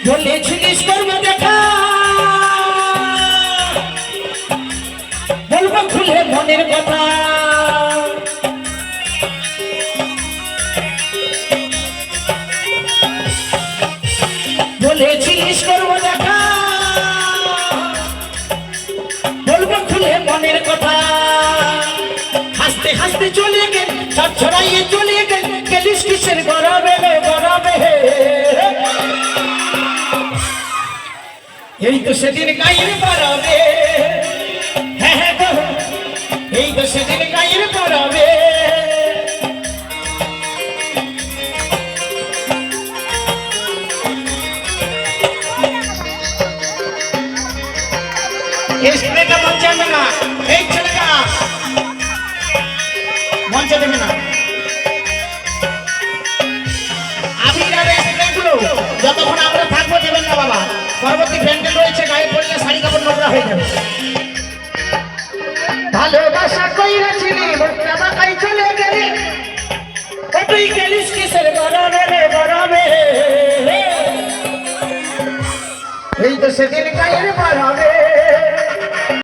বলেছিলিস করবো দেখা, বলবো খুলে মনের কথা। বলেছিলিস করবো দেখা, বলবো খুলে মনের কথা। হাসতে হাসতে চলে গেল, সব ছড়াইয়ে চলে গেল, গেলিস কিসের গরবে গরবে। এই তো সেদিন গায়ের গরবে, হ্যাঁ হ্যাঁ গো, এই তো সেদিন গায়ের গরবে। এই ছেলেটা মঞ্চে আনবে না, এই ছেলেটা মঞ্চে দেবে না। আবির আর এই ছেলেগুলো যতক্ষণ আমরা থাকবো দেবেন না বাবা। পরবর্তী প্যান্ডেল রয়েছে, গায়ে পড়লে শাড়ি কাপড় নোংরা হয়ে যাবে। ভালোবাসা কইরাছিলি মোটাবাকাই চলে গেলি, তুই গেলিস কিসের গরবে রে গরবে। এই তো সেদিন গায়ের গরবে।